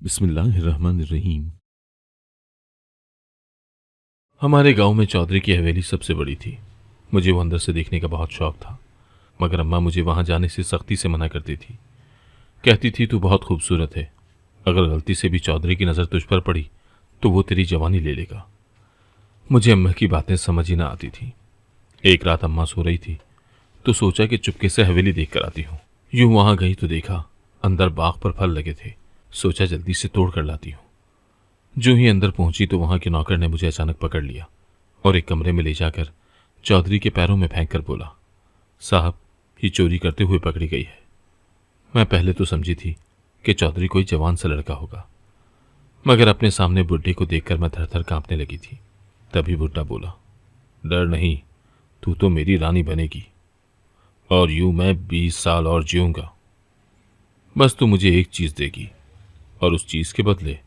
बिस्मिल्लाहिर्रहमानिर्रहीम। हमारे गांव में चौधरी की हवेली सबसे बड़ी थी। मुझे वो अंदर से देखने का बहुत शौक था, मगर अम्मा मुझे वहां जाने से सख्ती से मना करती थी। कहती थी तू बहुत खूबसूरत है, अगर गलती से भी चौधरी की नज़र तुझ पर पड़ी तो वो तेरी जवानी ले लेगा। मुझे अम्मा की बातें समझ ही ना आती थी। एक रात अम्मा सो रही थी तो सोचा कि चुपके से हवेली देख कर आती हूँ। यूं वहां गई तो देखा अंदर बाग पर फल लगे थे। सोचा जल्दी से तोड़ कर लाती हूँ। जो ही अंदर पहुंची तो वहां के नौकर ने मुझे अचानक पकड़ लिया और एक कमरे में ले जाकर चौधरी के पैरों में फेंक कर बोला, साहब, ये चोरी करते हुए पकड़ी गई है। मैं पहले तो समझी थी कि चौधरी कोई जवान सा लड़का होगा, मगर अपने सामने बुड्ढे को देखकर मैं थर थर कांपने लगी थी। तभी बुड्ढा बोला, डर नहीं, तू तो मेरी रानी बनेगी और यूं मैं 20 साल और जीऊंगा। बस तू मुझे एक चीज देगी और उस चीज के बदले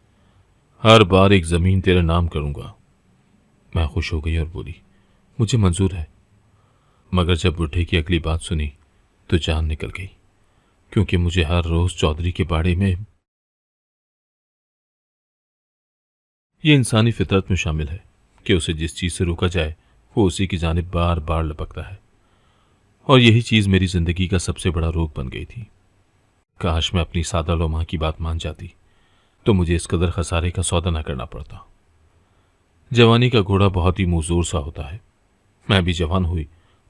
हर बार एक जमीन तेरे नाम करूंगा। मैं खुश हो गई और बोली, मुझे मंजूर है। मगर जब बुढ़े की अगली बात सुनी तो जान निकल गई, क्योंकि मुझे हर रोज चौधरी के बाड़े में ये इंसानी फितरत में शामिल है कि उसे जिस चीज से रोका जाए वो उसी की जानिब बार बार लपकता है। और यही चीज मेरी जिंदगी का सबसे बड़ा रोग बन गई थी। काश मैं अपनी सादा लो मां की बात मान जाती तो मुझे इस कदर खसारे का सौदा न करना पड़ता। जवानी का घोड़ा बहुत ही मुंहजोर सा होता है। मैं भी जवान हुई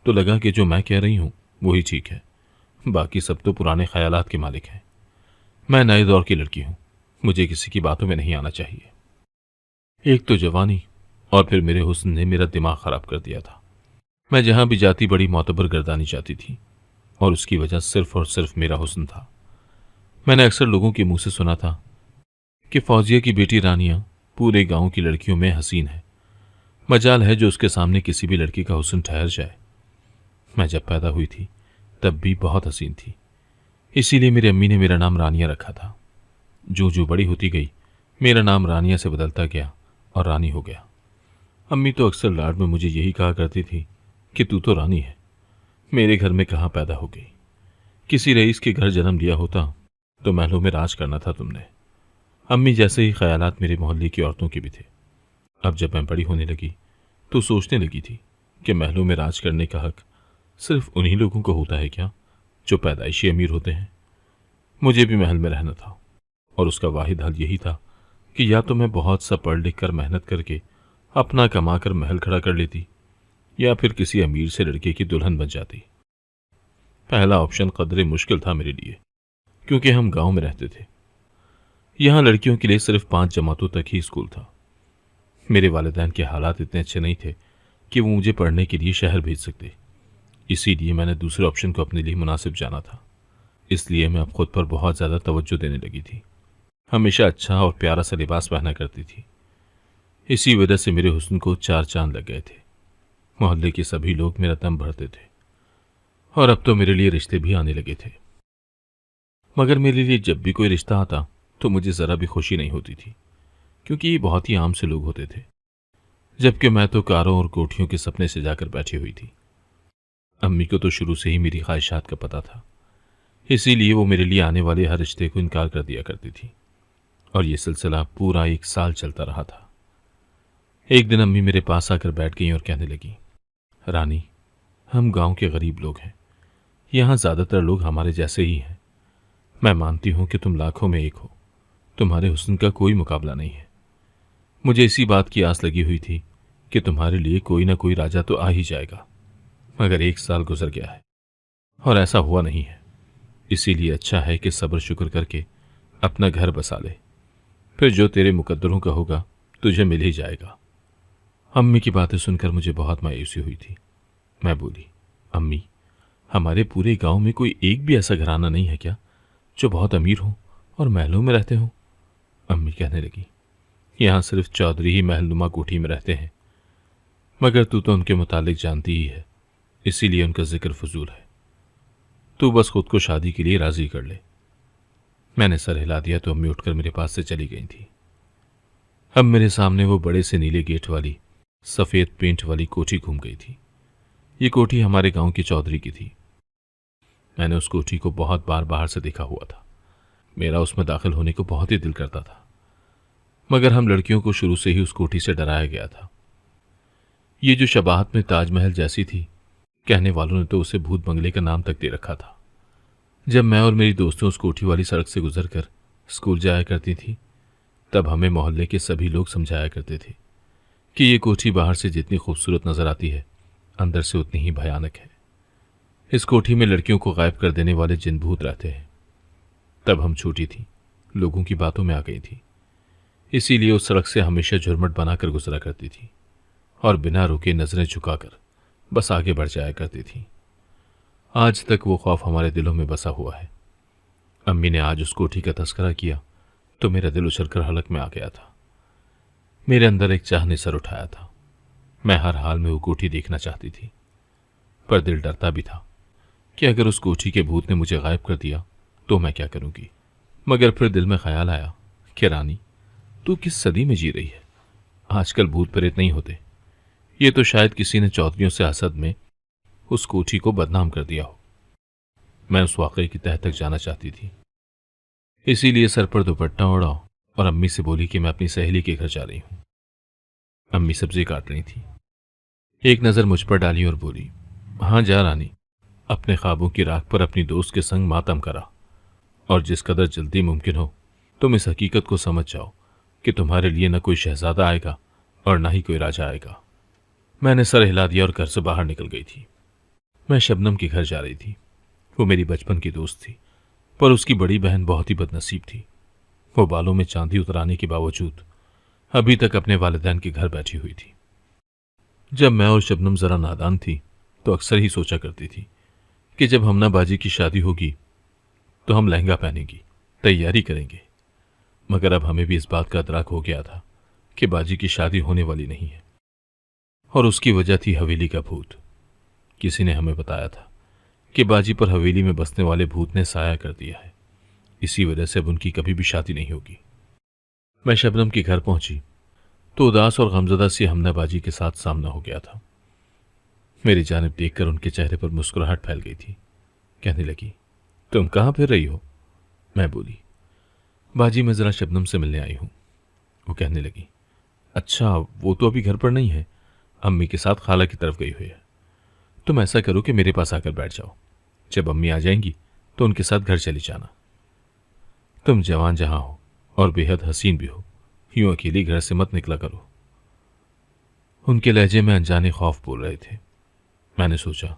तो लगा कि जो मैं कह रही हूं वही ठीक है, बाकी सब तो पुराने ख्यालात के मालिक हैं। मैं नए दौर की लड़की हूं, मुझे किसी की बातों में नहीं आना चाहिए। एक तो जवानी और फिर मेरे हुस्न ने मेरा दिमाग खराब कर दिया था। मैं जहां भी जाती बड़ी मोतबर गर्दानी जाती थी और उसकी वजह सिर्फ और सिर्फ मेरा हुस्न था। मैंने अक्सर लोगों के मुंह से सुना था कि फौजिया की बेटी रानिया पूरे गांव की लड़कियों में हसीन है। मजाल है जो उसके सामने किसी भी लड़की का हुस्न ठहर जाए। मैं जब पैदा हुई थी तब भी बहुत हसीन थी, इसीलिए मेरी अम्मी ने मेरा नाम रानिया रखा था। जो जो बड़ी होती गई मेरा नाम रानिया से बदलता गया और रानी हो गया। अम्मी तो अक्सर लाड में मुझे यही कहा करती थी कि तू तो रानी है, मेरे घर में कहाँ पैदा हो गई। किसी रईस के घर जन्म लिया होता तो महलों में राज करना था तुमने। अम्मी जैसे ही ख्यालात मेरे मोहल्ले की औरतों के भी थे। अब जब मैं बड़ी होने लगी तो सोचने लगी थी कि महलों में राज करने का हक सिर्फ उन्हीं लोगों को होता है क्या जो पैदाइशी अमीर होते हैं। मुझे भी महल में रहना था और उसका वाहिद हल यही था कि या तो मैं बहुत सा पढ़ लिख कर मेहनत करके अपना कमा कर महल खड़ा कर लेती या फिर किसी अमीर से लड़के की दुल्हन बन जाती। पहला ऑप्शन कदरे मुश्किल था मेरे लिए, क्योंकि हम गांव में रहते थे। यहाँ लड़कियों के लिए सिर्फ 5 जमातों तक ही स्कूल था। मेरे वालिदैन के हालात इतने अच्छे नहीं थे कि वो मुझे पढ़ने के लिए शहर भेज सकते। इसीलिए मैंने दूसरे ऑप्शन को अपने लिए मुनासिब जाना था। इसलिए मैं अब खुद पर बहुत ज़्यादा तवज्जो देने लगी थी। हमेशा अच्छा और प्यारा सा लिबास पहना करती थी। इसी वजह से मेरे हुस्न को 4 चांद लग गए थे। मोहल्ले के सभी लोग मेरा दम भरते थे और अब तो मेरे लिए रिश्ते भी आने लगे थे। मगर मेरे लिए जब भी कोई रिश्ता आता तो मुझे ज़रा भी खुशी नहीं होती थी, क्योंकि ये बहुत ही आम से लोग होते थे, जबकि मैं तो कारों और कोठियों के सपने से जाकर बैठी हुई थी। अम्मी को तो शुरू से ही मेरी ख्वाहिशात का पता था, इसीलिए वो मेरे लिए आने वाले हर रिश्ते को इनकार कर दिया करती थी और ये सिलसिला पूरा 1 साल चलता रहा था। एक दिन अम्मी मेरे पास आकर बैठ गई और कहने लगी, रानी, हम गांव के गरीब लोग हैं, यहाँ ज़्यादातर लोग हमारे जैसे ही हैं। मैं मानती हूँ कि तुम लाखों में एक हो, तुम्हारे हुस्न का कोई मुकाबला नहीं है। मुझे इसी बात की आस लगी हुई थी कि तुम्हारे लिए कोई ना कोई राजा तो आ ही जाएगा, मगर 1 साल गुजर गया है और ऐसा हुआ नहीं है। इसीलिए अच्छा है कि सब्र शुक्र करके अपना घर बसा ले, फिर जो तेरे मुकद्दरों का होगा तुझे मिल ही जाएगा। अम्मी की बातें सुनकर मुझे बहुत मायूसी हुई थी। मैं बोली, अम्मी, हमारे पूरे गांव में कोई एक भी ऐसा घराना नहीं है क्या जो बहुत अमीर हो और महलों में रहते हो? अम्मी कहने लगी, यहाँ सिर्फ चौधरी ही महलनुमा कोठी में रहते हैं, मगर तू तो उनके मुतालिक जानती ही है, इसीलिए उनका जिक्र फजूल है। तू बस खुद को शादी के लिए राजी कर ले। मैंने सर हिला दिया तो अम्मी उठकर मेरे पास से चली गई थी। अब मेरे सामने वो बड़े से नीले गेट वाली सफ़ेद पेंट वाली कोठी घूम गई थी। ये कोठी हमारे गांव की चौधरी की थी। मैंने उस कोठी को बहुत बार बाहर से देखा हुआ था। मेरा उसमें दाखिल होने को बहुत ही दिल करता था, मगर हम लड़कियों को शुरू से ही उस कोठी से डराया गया था। ये जो शबाहत में ताजमहल जैसी थी, कहने वालों ने तो उसे भूत बंगले का नाम तक दे रखा था। जब मैं और मेरी दोस्तों उस कोठी वाली सड़क से गुजरकर स्कूल जाया करती थी, तब हमें मोहल्ले के सभी लोग समझाया करते थे कि ये कोठी बाहर से जितनी खूबसूरत नजर आती है, अंदर से उतनी ही भयानक है। इस कोठी में लड़कियों को गायब कर देने वाले जिन भूत रहते हैं। तब हम छोटी थी, लोगों की बातों में आ गई थी, इसीलिए उस सड़क से हमेशा झुरमट बनाकर गुजरा करती थी और बिना रुके नजरें झुकाकर बस आगे बढ़ जाया करती थी। आज तक वो खौफ हमारे दिलों में बसा हुआ है। अम्मी ने आज उस कोठी का तस्करा किया तो मेरा दिल उछलकर हलक में आ गया था। मेरे अंदर एक चाह ने सर उठाया था। मैं हर हाल में वो कोठी देखना चाहती थी, पर दिल डरता भी था कि अगर उस कोठी के भूत ने मुझे गायब कर दिया तो मैं क्या करूंगी। मगर फिर दिल में ख्याल आया कि रानी, तू किस सदी में जी रही है? आजकल भूत प्रेत नहीं होते। ये तो शायद किसी ने चौधरियों से हसद में उस कोठी को बदनाम कर दिया हो। मैं उस वाकई की तह तक जाना चाहती थी, इसीलिए सर पर दुपट्टा ओढ़ा और अम्मी से बोली कि मैं अपनी सहेली के घर जा रही हूं। अम्मी सब्जी काट रही थी, एक नजर मुझ पर डाली और बोली, हाँ जा रानी, अपने ख्वाबों की राख पर अपनी दोस्त के संग मातम करा और जिस कदर जल्दी मुमकिन हो तुम इस हकीकत को समझ जाओ कि तुम्हारे लिए न कोई शहजादा आएगा और न ही कोई राजा आएगा। मैंने सर हिला दिया और घर से बाहर निकल गई थी। मैं शबनम के घर जा रही थी। वो मेरी बचपन की दोस्त थी, पर उसकी बड़ी बहन बहुत ही बदनसीब थी। वो बालों में चांदी उतराने के बावजूद अभी तक अपने वालिदैन के घर बैठी हुई थी। जब मैं और शबनम जरा नादान थी तो अक्सर ही सोचा करती थी कि जब हमना बाजी की शादी होगी तो हम लहंगा पहनेंगी, तैयारी करेंगे। मगर अब हमें भी इस बात का अदराक हो गया था कि बाजी की शादी होने वाली नहीं है, और उसकी वजह थी हवेली का भूत। किसी ने हमें बताया था कि बाजी पर हवेली में बसने वाले भूत ने साया कर दिया है, इसी वजह से अब उनकी कभी भी शादी नहीं होगी। मैं शबनम के घर पहुंची तो उदास और गमजदा सी हमना बाजी के साथ सामना हो गया था। मेरी जानिब देखकर उनके चेहरे पर मुस्कुराहट फैल गई थी। कहने लगी, तुम कहाँ फिर रही हो? मैं बोली, बाजी मैं जरा शबनम से मिलने आई हूं। वो कहने लगी, अच्छा वो तो अभी घर पर नहीं है, अम्मी के साथ खाला की तरफ गई हुई है। तुम ऐसा करो कि मेरे पास आकर बैठ जाओ, जब अम्मी आ जाएंगी तो उनके साथ घर चली जाना। तुम जवान जहां हो और बेहद हसीन भी हो, यूं अकेली घर से मत निकला करो। उनके लहजे में अनजाने खौफ बोल रहे थे। मैंने सोचा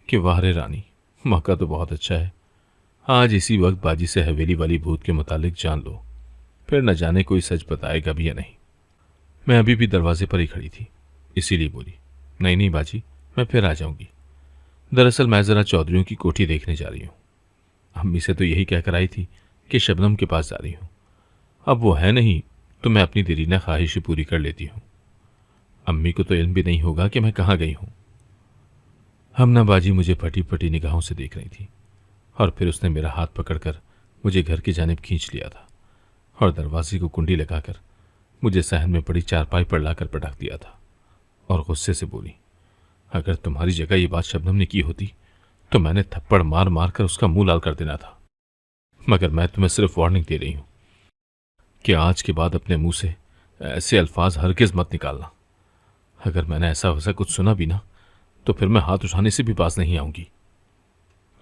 कि वाह रे रानी, मौका तो बहुत अच्छा है, आज इसी वक्त बाजी से हवेली वाली भूत के मुतालिक जान लो, फिर न जाने कोई सच बताएगा भी या नहीं। मैं अभी भी दरवाजे पर ही खड़ी थी, इसीलिए बोली, नहीं नहीं बाजी, मैं फिर आ जाऊंगी। दरअसल मैं जरा चौधरियों की कोठी देखने जा रही हूँ। अम्मी से तो यही कहकर आई थी कि शबनम के पास जा रही हूँ। अब वो है नहीं तो मैं अपनी देरीना ख्वाहिशें पूरी कर लेती हूँ। अम्मी को तो इल्म भी नहीं होगा कि मैं कहाँ गई हूँ। हमना बाजी मुझे फटी फटी निगाहों से देख रही थी और फिर उसने मेरा हाथ पकड़कर मुझे घर की जानिब खींच लिया था और दरवाजे को कुंडी लगाकर मुझे सहन में पड़ी चारपाई पर लाकर पटक दिया था और गुस्से से बोली, अगर तुम्हारी जगह ये बात शबनम ने की होती तो मैंने थप्पड़ मार मार कर उसका मुंह लाल कर देना था। मगर मैं तुम्हें सिर्फ वार्निंग दे रही हूं कि आज के बाद अपने मुंह से ऐसे अल्फाज हरगिज मत निकालना। अगर मैंने ऐसा वैसा कुछ सुना भी ना तो फिर मैं हाथ उठाने से भी पास नहीं आऊंगी।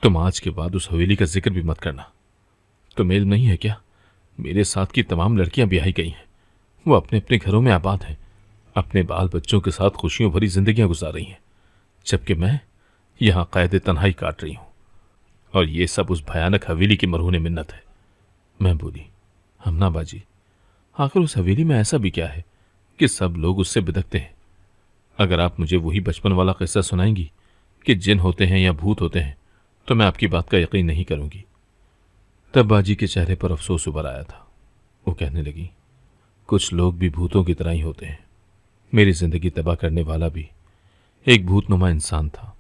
तुम आज के बाद उस हवेली का जिक्र भी मत करना। तुम्हें इल्म नहीं है क्या, मेरे साथ की तमाम लड़कियां ब्याही गई हैं, वो अपने अपने घरों में आबाद हैं, अपने बाल बच्चों के साथ खुशियों भरी जिंदगियां गुजार रही हैं, जबकि मैं यहां कैद तन्हाई काट रही हूं, और ये सब उस भयानक हवेली की मरहून मिन्नत है। मैं बोली, हमना बाजी, आखिर उस हवेली में ऐसा भी क्या है कि सब लोग उससे बिदकते हैं? अगर आप मुझे वही बचपन वाला किस्सा सुनाएंगी कि जिन होते हैं या भूत होते हैं तो मैं आपकी बात का यकीन नहीं करूंगी। तब बाजी के चेहरे पर अफसोस उभर आया था। वो कहने लगी, कुछ लोग भी भूतों की तरह ही होते हैं। मेरी जिंदगी तबाह करने वाला भी एक भूतनुमा इंसान था।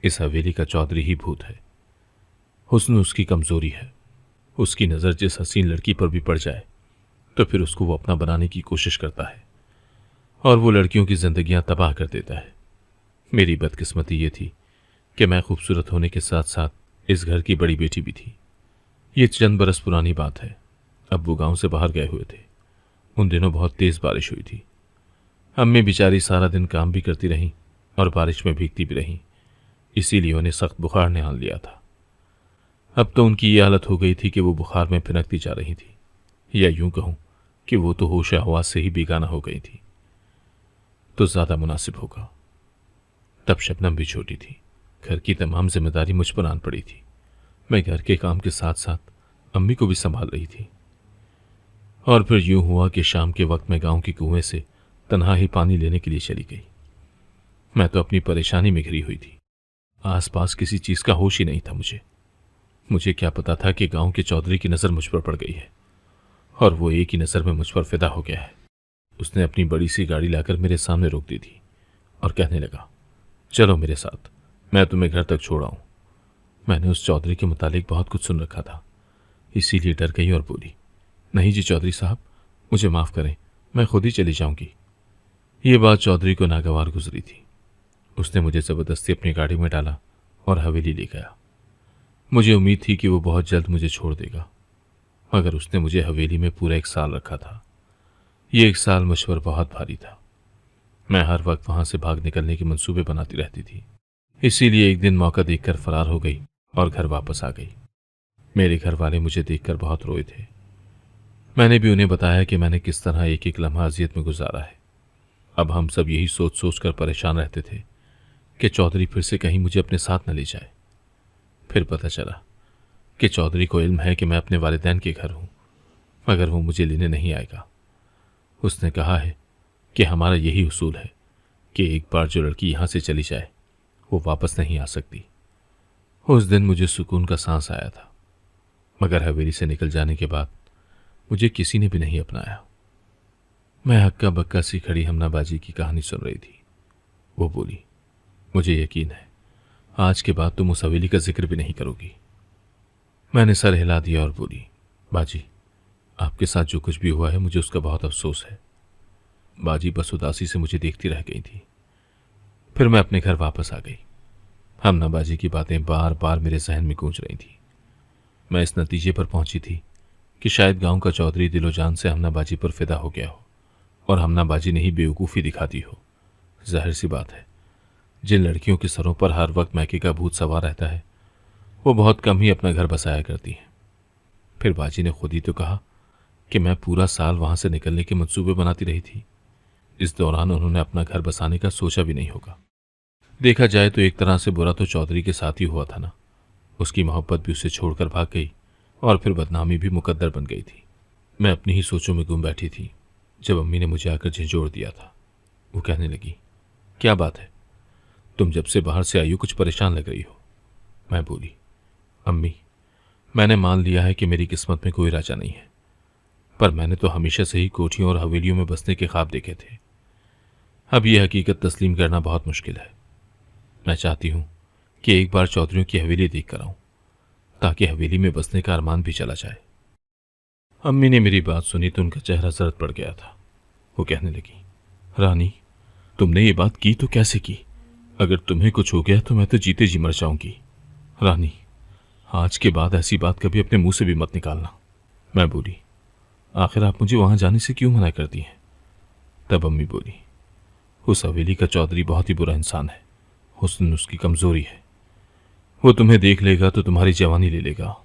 इस हवेली का चौधरी ही भूत है। हुस्न उसकी कमजोरी है। उसकी नज़र जिस हसीन लड़की पर भी पड़ जाए तो फिर उसको वो अपना बनाने की कोशिश करता है और वो लड़कियों की जिंदगियां तबाह कर देता है। मेरी बदकिस्मती ये थी कि मैं खूबसूरत होने के साथ साथ इस घर की बड़ी बेटी भी थी। ये चंद बरस पुरानी बात है। अब्बू गांव से बाहर गए हुए थे। उन दिनों बहुत तेज बारिश हुई थी। अम्मी बेचारी सारा दिन काम भी करती रहीं और बारिश में भीगती भी रहीं, इसीलिए उन्हें सख्त बुखार ने आन लिया था। अब तो उनकी ये हालत हो गई थी कि वो बुखार में फिनकती जा रही थी, या यूं कहूं कि वो तो होश हवास से ही बेगाना हो गई थी तो ज्यादा मुनासिब होगा। तब शबनम भी छोटी थी। घर की तमाम जिम्मेदारी मुझ पर आन पड़ी थी। मैं घर के काम के साथ साथ अम्मी को भी संभाल रही थी। और फिर यूं हुआ कि शाम के वक्त मैं गांव के कुएं से तन्हा ही पानी लेने के लिए चली गई। मैं तो अपनी परेशानी में घिरी हुई थी। आसपास किसी चीज का होश ही नहीं था। मुझे क्या पता था कि गांव के चौधरी की नजर मुझ पर पड़ गई है और वो एक ही नजर में मुझ पर फिदा हो गया है। उसने अपनी बड़ी सी गाड़ी लाकर मेरे सामने रोक दी थी और कहने लगा, चलो मेरे साथ, मैं तुम्हें घर तक छोड़ आऊं। मैंने उस चौधरी के मुतालिक बहुत कुछ सुन रखा था, इसीलिए डर गई और बोली, नहीं जी चौधरी साहब, मुझे माफ करें, मैं खुद ही चली जाऊंगी। ये बात चौधरी को नागवार गुजरी थी। उसने मुझे जबरदस्ती अपनी गाड़ी में डाला और हवेली ले गया। मुझे उम्मीद थी कि वो बहुत जल्द मुझे छोड़ देगा, मगर उसने मुझे हवेली में पूरा 1 साल रखा था। ये 1 साल मुझ पर बहुत भारी था। मैं हर वक्त वहां से भाग निकलने के मंसूबे बनाती रहती थी। इसीलिए एक दिन मौका देखकर फरार हो गई और घर वापस आ गई। मेरे घर वाले मुझे देखकर बहुत रोए थे। मैंने भी उन्हें बताया कि मैंने किस तरह एक एक लम्हा अजियत में गुजारा है। अब हम सब यही सोच सोच कर परेशान रहते थे कि चौधरी फिर से कहीं मुझे अपने साथ न ले जाए। फिर पता चला कि चौधरी को इल्म है कि मैं अपने वालिदैन के घर हूं, मगर वो मुझे लेने नहीं आएगा। उसने कहा है कि हमारा यही उसूल है कि एक बार जो लड़की यहां से चली जाए वो वापस नहीं आ सकती। उस दिन मुझे सुकून का सांस आया था, मगर हवेली से निकल जाने के बाद मुझे किसी ने भी नहीं अपनाया। मैं हक्का बक्का सी खड़ी हमनाबाजी की कहानी सुन रही थी। वो बोली, मुझे यकीन है आज के बाद तुम उस हवेली का जिक्र भी नहीं करोगी। मैंने सर हिला दिया और बोली, बाजी, आपके साथ जो कुछ भी हुआ है मुझे उसका बहुत अफसोस है। बाजी बस उदासी से मुझे देखती रह गई थी। फिर मैं अपने घर वापस आ गई। हमनाबाजी की बातें बार बार मेरे जहन में गूंज रही थी। मैं इस नतीजे पर पहुंची थी कि शायद गांव का चौधरी दिलो जान से हमनाबाजी पर फिदा हो गया हो और हमनाबाजी ने ही बेवकूफ़ी दिखा दी हो। जाहिर सी बात है, जिन लड़कियों के सरों पर हर वक्त मैके का भूत सवार रहता है वो बहुत कम ही अपना घर बसाया करती हैं। फिर बाजी ने खुद ही तो कहा कि मैं पूरा साल वहां से निकलने के मंसूबे बनाती रही थी। इस दौरान उन्होंने अपना घर बसाने का सोचा भी नहीं होगा। देखा जाए तो एक तरह से बुरा तो चौधरी के साथ ही हुआ था ना। उसकी मोहब्बत भी उसे छोड़कर भाग गई और फिर बदनामी भी मुकद्दर बन गई थी। मैं अपनी ही सोचों में गुम बैठी थी जब अम्मी ने मुझे आकर झिझोड़ दिया था। वो कहने लगी, क्या बात है, तुम जब से बाहर से आई हो कुछ परेशान लग रही हो। मैं बोली, अम्मी, मैंने मान लिया है कि मेरी किस्मत में कोई राजा नहीं है, पर मैंने तो हमेशा से ही कोठियों और हवेलियों में बसने के ख्वाब देखे थे। अब यह हकीकत तस्लीम करना बहुत मुश्किल है। मैं चाहती हूं कि एक बार चौधरियों की हवेली देख कर आऊं, ताकि हवेली में बसने का अरमान भी चला जाए। अम्मी ने मेरी बात सुनी तो उनका चेहरा जर्द पड़ गया था। वो कहने लगी, रानी, तुमने ये बात की तो कैसे की? अगर तुम्हें कुछ हो गया तो मैं तो जीते जी मर जाऊंगी। रानी, आज के बाद ऐसी बात कभी अपने मुंह से भी मत निकालना। मैं बोली, आखिर आप मुझे वहां जाने से क्यों मना करती हैं? तब अम्मी बोली, उस हवेली का चौधरी बहुत ही बुरा इंसान है। हुस्न उसकी कमजोरी है। वो तुम्हें देख लेगा तो तुम्हारी जवानी ले लेगा।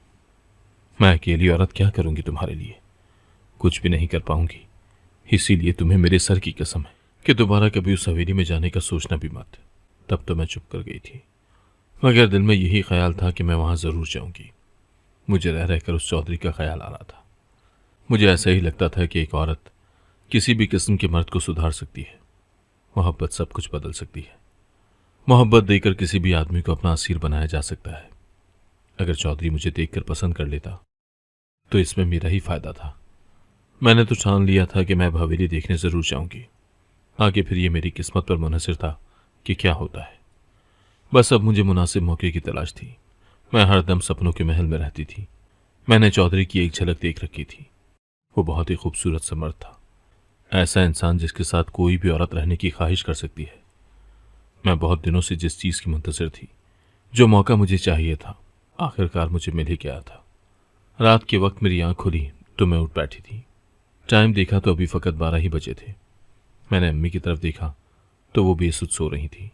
मैं अकेली औरत क्या करूंगी तुम्हारे लिए? कुछ भी नहीं कर पाऊंगी। इसीलिए तुम्हें मेरे सर की कसम है कि दोबारा कभी उस हवेली में जाने का सोचना भी मत। तब तो मैं चुप कर गई थी, मगर दिल में यही ख्याल था कि मैं वहां जरूर जाऊंगी। मुझे रह रहकर उस चौधरी का ख्याल आ रहा था। मुझे ऐसा ही लगता था कि एक औरत किसी भी किस्म के मर्द को सुधार सकती है। मोहब्बत सब कुछ बदल सकती है। मोहब्बत देकर किसी भी आदमी को अपना असीर बनाया जा सकता है। अगर चौधरी मुझे देखकर पसंद कर लेता तो इसमें मेरा ही फायदा था। मैंने तो ठान लिया था कि मैं अब हवेली देखने जरूर जाऊंगी। आगे फिर ये मेरी किस्मत पर मुनहसर था कि क्या होता है। बस अब मुझे मुनासिब मौके की तलाश थी। मैं हरदम सपनों के महल में रहती थी। मैंने चौधरी की एक झलक देख रखी थी। वो बहुत ही खूबसूरत सा मर्द था, ऐसा इंसान जिसके साथ कोई भी औरत रहने की ख्वाहिश कर सकती है। मैं बहुत दिनों से जिस चीज की मुंतज़िर थी, जो मौका मुझे चाहिए था, आखिरकार मुझे मिल ही गया था। रात के वक्त मेरी आंख खुली तो मैं उठ बैठी थी। टाइम देखा तो अभी फ़कत 12 ही बजे थे। मैंने अम्मी की तरफ देखा तो वो बेसुध सो रही थी।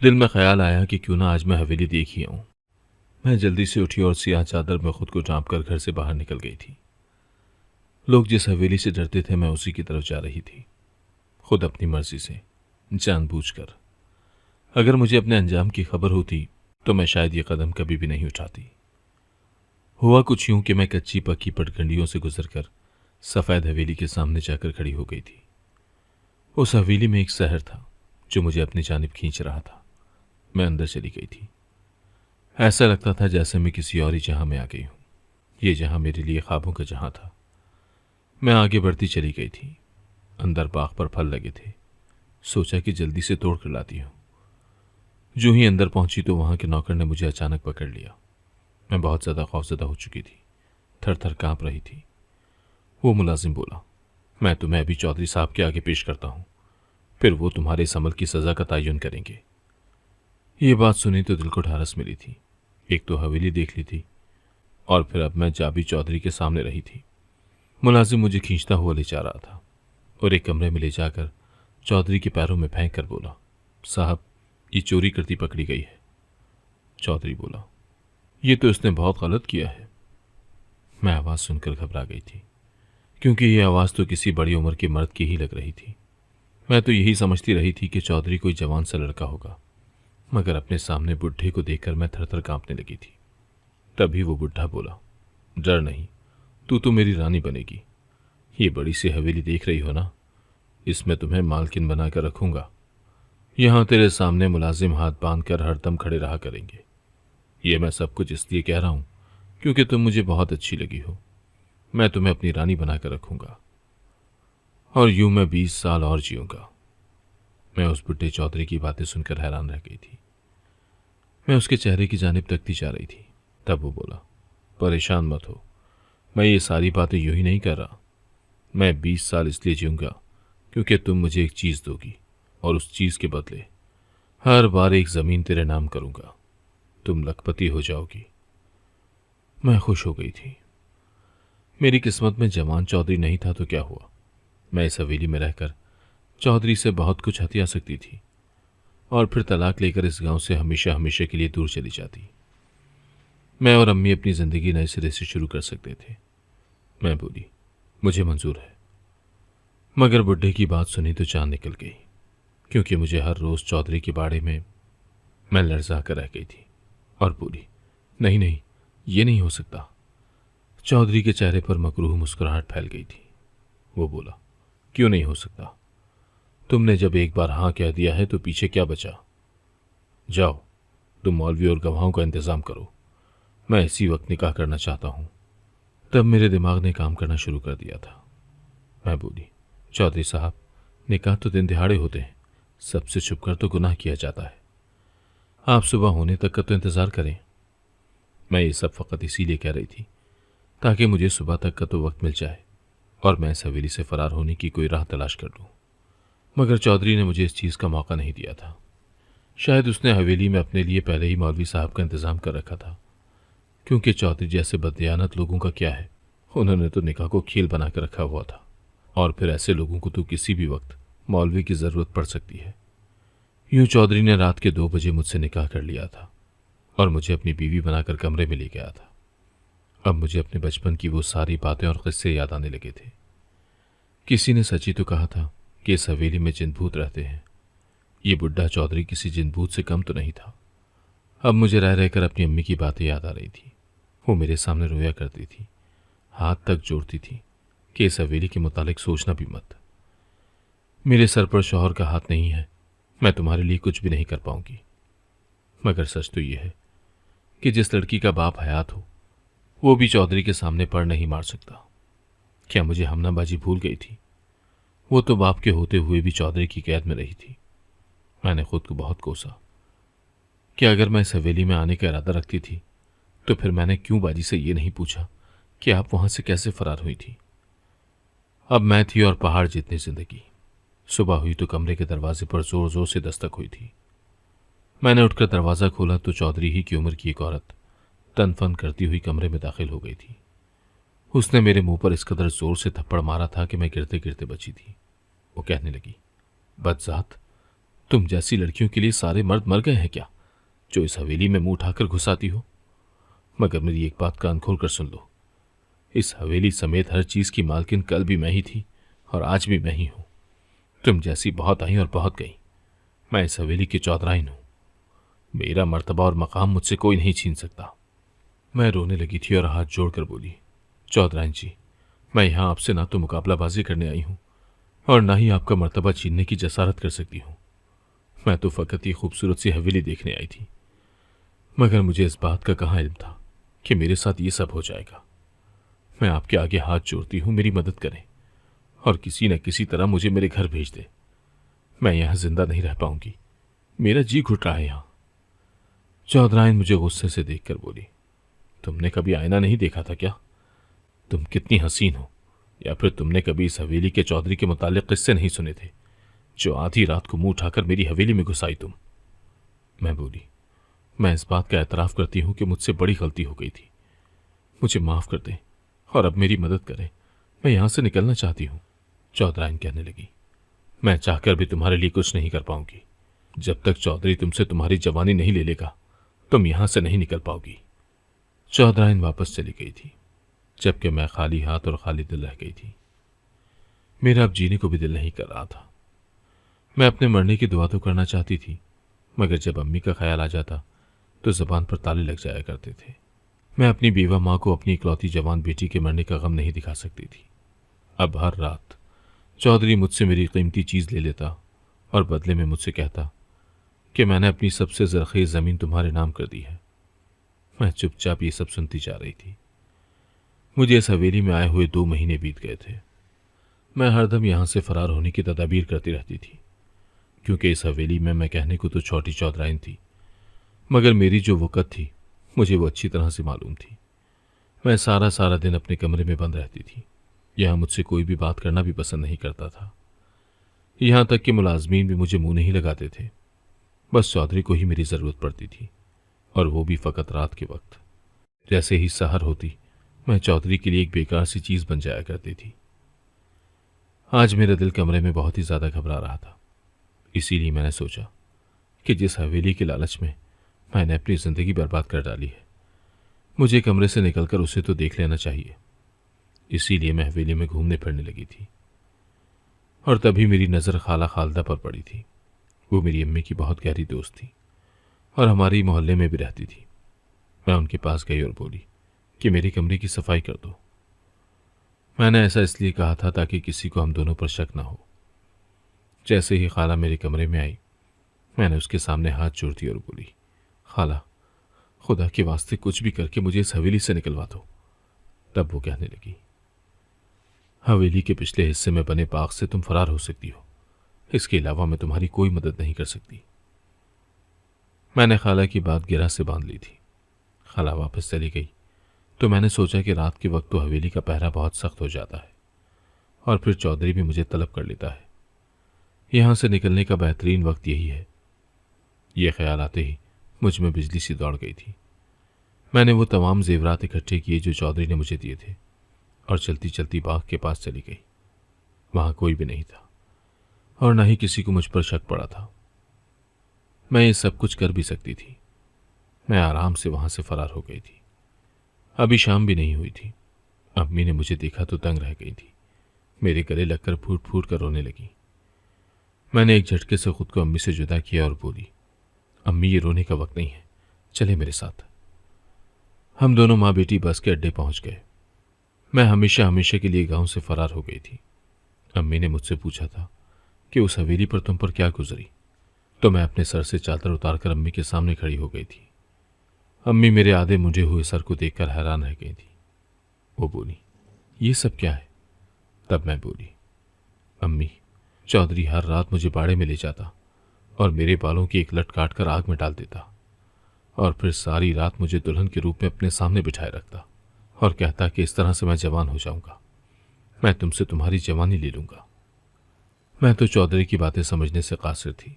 दिल में ख्याल आया कि क्यों ना आज मैं हवेली देख ही आऊं। मैं जल्दी से उठी और सियाह चादर में खुद को ढांप कर घर से बाहर निकल गई थी। लोग जिस हवेली से डरते थे मैं उसी की तरफ जा रही थी, खुद अपनी मर्जी से, जानबूझकर। अगर मुझे अपने अंजाम की खबर होती तो मैं शायद ये कदम कभी भी नहीं उठाती। हुआ कुछ यूं कि मैं कच्ची पक्की पटखंडियों से गुजरकर सफ़ेद हवेली के सामने जाकर खड़ी हो गई थी। उस हवेली में एक शहर था जो मुझे अपनी जानिब खींच रहा था। मैं अंदर चली गई थी। ऐसा लगता था जैसे मैं किसी और ही जहां में आ गई हूं। ये जहां मेरे लिए ख्वाबों का जहां था। मैं आगे बढ़ती चली गई थी। अंदर बाग पर फल लगे थे। सोचा कि जल्दी से तोड़ कर लाती हूं। जो ही अंदर पहुंची तो वहां के नौकर ने मुझे अचानक पकड़ लिया। मैं बहुत ज्यादा खौफजदा हो चुकी थी, थर थर कांप रही थी। वो मुलाजिम बोला, मैं तुम्हें अभी चौधरी साहब के आगे पेश करता हूं, फिर वो तुम्हारे इस अमल की सजा का तयन करेंगे। ये बात सुनी तो दिल को ढारस मिली थी। एक तो हवेली देख ली थी और फिर अब मैं जाबी चौधरी के सामने रही थी। मुलाजिम मुझे खींचता हुआ ले जा रहा था और एक कमरे में ले जाकर चौधरी के पैरों में फेंक कर बोला, साहब ये चोरी करती पकड़ी गई है। चौधरी बोला, ये तो इसने बहुत गलत किया है। मैं आवाज़ सुनकर घबरा गई थी, क्योंकि ये आवाज़ तो किसी बड़ी उम्र के मर्द की ही लग रही थी। मैं तो यही समझती रही थी कि चौधरी कोई जवान सा लड़का होगा, मगर अपने सामने बुढ़े को देखकर मैं थर थर कांपने लगी थी। तभी वो बुढ़ा बोला, डर नहीं, तू तो मेरी रानी बनेगी। ये बड़ी सी हवेली देख रही हो ना, इसमें तुम्हें मालकिन बनाकर रखूंगा। यहां तेरे सामने मुलाजिम हाथ बांधकर हरदम खड़े रहा करेंगे। ये मैं सब कुछ इसलिए कह रहा हूं क्योंकि तुम मुझे बहुत अच्छी लगी हो। मैं तुम्हें अपनी रानी बनाकर रखूंगा और यूं मैं 20 साल और जीऊंगा। मैं उस बुढ़े चौधरी की बातें सुनकर हैरान रह गई थी। मैं उसके चेहरे की जानिब तकती जा रही थी। तब वो बोला, परेशान मत हो, मैं ये सारी बातें यूं ही नहीं कर रहा। मैं 20 साल इसलिए जीऊंगा क्योंकि तुम मुझे एक चीज़ दोगी और उस चीज़ के बदले हर बार एक ज़मीन तेरे नाम करूंगा। तुम लखपति हो जाओगी। मैं खुश हो गई थी। मेरी किस्मत में जवान चौधरी नहीं था तो क्या हुआ, मैं इस हवेली में रहकर चौधरी से बहुत कुछ हथिया सकती थी और फिर तलाक लेकर इस गांव से हमेशा हमेशा के लिए दूर चली जाती। मैं और अम्मी अपनी ज़िंदगी नए सिरे से शुरू कर सकते थे। मैं बोली, मुझे मंजूर है। मगर बुढ़े की बात सुनी तो जान निकल गई, क्योंकि मुझे हर रोज़ चौधरी के बाड़े में मैं लर्जा कर रह गई थी और बोली, नहीं नहीं, ये नहीं हो सकता। चौधरी के चेहरे पर मकरूह मुस्कुराहट फैल गई थी। वो बोला, क्यों नहीं हो सकता? तुमने जब एक बार हाँ कह दिया है तो पीछे क्या बचा? जाओ, तुम मौलवी और गवाहों का इंतज़ाम करो। मैं इसी वक्त निकाह करना चाहता हूँ। तब मेरे दिमाग ने काम करना शुरू कर दिया था। मैं बोली, चौधरी साहब, निकाह तो दिन दिहाड़े होते हैं, सबसे छुपकर तो गुनाह किया जाता है। आप सुबह होने तक का तो इंतज़ार करें। मैं ये सब फ़कत इसीलिए कह रही थी ताकि मुझे सुबह तक का तो वक्त मिल जाए और मैं इस हवेली से फ़रार होने की कोई राह तलाश कर लूँ। मगर चौधरी ने मुझे इस चीज़ का मौका नहीं दिया था। शायद उसने हवेली में अपने लिए पहले ही मौलवी साहब का इंतज़ाम कर रखा था, क्योंकि चौधरी जैसे बददियानत लोगों का क्या है, उन्होंने तो निकाह को खेल बना कर रखा हुआ था। और फिर ऐसे लोगों को तो किसी भी वक्त मौलवी की ज़रूरत पड़ सकती है। यूं चौधरी ने रात के 2 बजे मुझसे निकाह कर लिया था और मुझे अपनी बीवी बनाकर कमरे में ले गया था। अब मुझे अपने बचपन की वो सारी बातें और किस्से याद आने लगे थे। किसी ने सच ही तो कहा था कि इस हवेली में जिन भूत रहते हैं। ये बुढ़ा चौधरी किसी जिन भूत से कम तो नहीं था। अब मुझे रह रहकर अपनी अम्मी की बातें याद आ रही थी। वो मेरे सामने रोया करती थी, हाथ तक जोड़ती थी कि इस हवेली के मुतालिक सोचना भी मत। मेरे सर पर शौहर का हाथ नहीं है, मैं तुम्हारे लिए कुछ भी नहीं कर पाऊंगी। मगर सच तो यह है कि जिस लड़की का बाप हयात हो वो भी चौधरी के सामने पर नहीं मार सकता। क्या मुझे हमनाबाजी भूल गई थी? वो तो बाप के होते हुए भी चौधरी की कैद में रही थी। मैंने खुद को बहुत कोसा कि अगर मैं इस हवेली में आने का इरादा रखती थी तो फिर मैंने क्यों बाजी से ये नहीं पूछा कि आप वहां से कैसे फरार हुई थी। अब मैं थी और पहाड़ जितनी जिंदगी। सुबह हुई तो कमरे के दरवाजे पर जोर जोर से दस्तक हुई थी। मैंने उठकर दरवाज़ा खोला तो चौधरी ही की उम्र की एक औरत तन फन करती हुई कमरे में दाखिल हो गई थी। उसने मेरे मुंह पर इस कदर जोर से थप्पड़ मारा था कि मैं गिरते गिरते बची थी। वो कहने लगी, बदजात, तुम जैसी लड़कियों के लिए सारे मर्द मर गए हैं क्या, जो इस हवेली में मुंह उठाकर घुस आती हो? मगर मेरी एक बात कान खोल कर सुन लो, इस हवेली समेत हर चीज की मालकिन कल भी मैं ही थी और आज भी मैं ही हूं। तुम जैसी बहुत आई और बहुत गई। मैं इस हवेली की चौधराइन हूं। मेरा मर्तबा और मकाम मुझसे कोई नहीं छीन सकता। मैं रोने लगी थी और हाथ जोड़कर बोली, चौधराइन जी, मैं यहां आपसे ना तो मुकाबलाबाजी करने आई हूं और ना ही आपका मर्तबा छीनने की जसारत कर सकती हूं। मैं तो फकत ये खूबसूरत सी हवेली देखने आई थी। मगर मुझे इस बात का कहाँ इल्म था कि मेरे साथ ये सब हो जाएगा। मैं आपके आगे हाथ जोड़ती हूं, मेरी मदद करें और किसी न किसी तरह मुझे मेरे घर भेज दे। मैं यहां जिंदा नहीं रह पाऊंगी, मेरा जी घुट रहा है यहां। चौधराइन मुझे गुस्से से देखकर बोली, तुमने कभी आईना नहीं देखा था क्या? तुम कितनी हसीन हो। या फिर तुमने कभी इस हवेली के चौधरी के मुतालिक किस्से नहीं सुने थे, जो आधी रात को मुंह उठाकर मेरी हवेली में घुस आई तुम? मैं बोली, मैं इस बात का एतराफ करती हूं कि मुझसे बड़ी गलती हो गई थी। मुझे माफ कर दें और अब मेरी मदद करें। मैं यहां से निकलना चाहती हूं। चौधराइन कहने लगी, मैं चाहकर भी तुम्हारे लिए कुछ नहीं कर पाऊंगी। जब तक चौधरी तुमसे तुम्हारी जवानी नहीं ले लेगा, तुम यहां से नहीं निकल पाओगी। चौधराइन वापस चली गई थी, जबकि मैं खाली हाथ और खाली दिल रह गई थी। मेरा अब जीने को भी दिल नहीं कर रहा था। मैं अपने मरने की दुआ तो करना चाहती थी, मगर जब अम्मी का ख्याल आ जाता तो जबान पर ताले लग जाया करते थे। मैं अपनी बेवा माँ को अपनी इकलौती जवान बेटी के मरने का गम नहीं दिखा सकती थी। अब हर रात चौधरी मुझसे मेरी कीमती चीज ले लेता और बदले में मुझसे कहता कि मैंने अपनी सबसे जरखेज जमीन तुम्हारे नाम कर दी है। मैं चुपचाप ये सब सुनती जा रही थी। मुझे इस हवेली में आए हुए 2 महीने बीत गए थे। मैं हरदम यहां से फरार होने की तदाबीर करती रहती थी, क्योंकि इस हवेली में मैं कहने को तो छोटी चौधराइन थी, मगर मेरी जो वक़्त थी मुझे वो अच्छी तरह से मालूम थी। मैं सारा सारा दिन अपने कमरे में बंद रहती थी। यहाँ मुझसे कोई भी बात करना भी पसंद नहीं करता था। यहाँ तक कि मुलाजमीन भी मुझे मुंह नहीं लगाते थे। बस चौधरी को ही मेरी ज़रूरत पड़ती थी, और वो भी फ़कत रात के वक्त। जैसे ही सहर होती, मैं चौधरी के लिए एक बेकार सी चीज़ बन जाया करती थी। आज मेरा दिल कमरे में बहुत ही ज़्यादा घबरा रहा था। इसीलिए मैंने सोचा कि जिस हवेली के लालच में मैंने अपनी ज़िंदगी बर्बाद कर डाली है, मुझे कमरे से निकलकर उसे तो देख लेना चाहिए। इसीलिए मैं हवेली में घूमने फिरने लगी थी, और तभी मेरी नज़र खाला खालदा पर पड़ी थी। वो मेरी अम्मी की बहुत गहरी दोस्त थी और हमारे मोहल्ले में भी रहती थी। मैं उनके पास गई और बोली कि मेरे कमरे की सफाई कर दो। मैंने ऐसा इसलिए कहा था ताकि किसी को हम दोनों पर शक ना हो। जैसे ही खाला मेरे कमरे में आई, मैंने उसके सामने हाथ जोड़ दिए और बोली, खाला, खुदा के वास्ते कुछ भी करके मुझे इस हवेली से निकलवा दो। तब वो कहने लगी, हवेली के पिछले हिस्से में बने बाग से तुम फरार हो सकती हो, इसके अलावा मैं तुम्हारी कोई मदद नहीं कर सकती। मैंने खाला की बात गिरा से बांध ली थी। खाला वापस चली गई तो मैंने सोचा कि रात के वक्त तो हवेली का पहरा बहुत सख्त हो जाता है और फिर चौधरी भी मुझे तलब कर लेता है। यहां से निकलने का बेहतरीन वक्त यही है। यह ख्याल आते ही मुझ में बिजली सी दौड़ गई थी। मैंने वो तमाम जेवरात इकट्ठे किए जो चौधरी ने मुझे दिए थे और चलती चलती बाग के पास चली गई। वहां कोई भी नहीं था और न ही किसी को मुझ पर शक पड़ा था। मैं ये सब कुछ कर भी सकती थी। मैं आराम से वहां से फरार हो गई थी। अभी शाम भी नहीं हुई थी। अम्मी ने मुझे देखा तो दंग रह गई थी। मेरे गले लगकर फूट फूट कर रोने लगी। मैंने एक झटके से खुद को अम्मी से जुदा किया और बोली, अम्मी, ये रोने का वक्त नहीं है, चले मेरे साथ। हम दोनों माँ बेटी बस के अड्डे पहुंच गए। मैं हमेशा हमेशा के लिए गांव से फरार हो गई थी। अम्मी ने मुझसे पूछा था कि उस हवेली पर तुम पर क्या गुजरी, तो मैं अपने सर से चादर उतारकर अम्मी के सामने खड़ी हो गई थी। अम्मी मेरे आधे मुंडे हुए सर को देखकर हैरान रह गई थी। वो बोली, ये सब क्या है? तब मैं बोली, अम्मी, चौधरी हर रात मुझे बाड़े में ले जाता और मेरे बालों की एक लट काट कर आग में डाल देता और फिर सारी रात मुझे दुल्हन के रूप में अपने सामने बिठाए रखता और कहता कि इस तरह से मैं जवान हो जाऊंगा, मैं तुमसे तुम्हारी जवानी ले लूंगा। मैं तो चौधरी की बातें समझने से कासिर थी।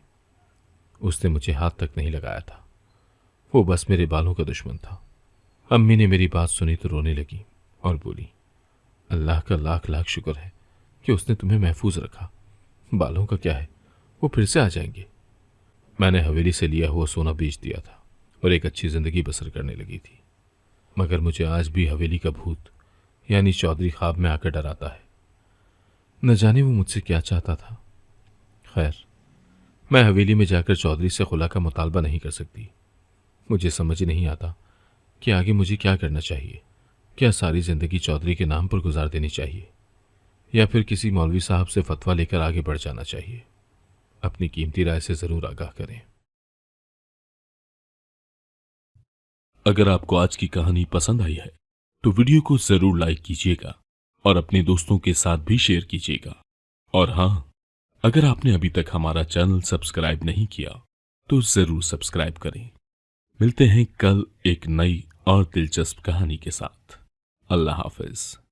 उसने मुझे हाथ तक नहीं लगाया था। वो बस मेरे बालों का दुश्मन था। अम्मी ने मेरी बात सुनी तो रोने लगी और बोली, अल्लाह का लाख लाख शुक्र है कि उसने तुम्हें महफूज रखा। बालों का क्या है, वो फिर से आ जाएंगे। मैंने हवेली से लिया हुआ सोना बेच दिया था और एक अच्छी जिंदगी बसर करने लगी थी, मगर मुझे आज भी हवेली का भूत यानी चौधरी ख्वाब में आकर डराता है। न जाने वो मुझसे क्या चाहता था। खैर, मैं हवेली में जाकर चौधरी से खुला का मुतालबा नहीं कर सकती। मुझे समझ नहीं आता कि आगे मुझे क्या करना चाहिए। क्या सारी जिंदगी चौधरी के नाम पर गुजार देनी चाहिए या फिर किसी मौलवी साहब से फतवा लेकर आगे बढ़ जाना चाहिए? अपनी कीमती राय से जरूर आगाह करें। अगर आपको आज की कहानी पसंद आई है तो वीडियो को जरूर लाइक कीजिएगा और अपने दोस्तों के साथ भी शेयर कीजिएगा। और हाँ, अगर आपने अभी तक हमारा चैनल सब्सक्राइब नहीं किया तो जरूर सब्सक्राइब करें। मिलते हैं कल एक नई और दिलचस्प कहानी के साथ। अल्लाह हाफिज।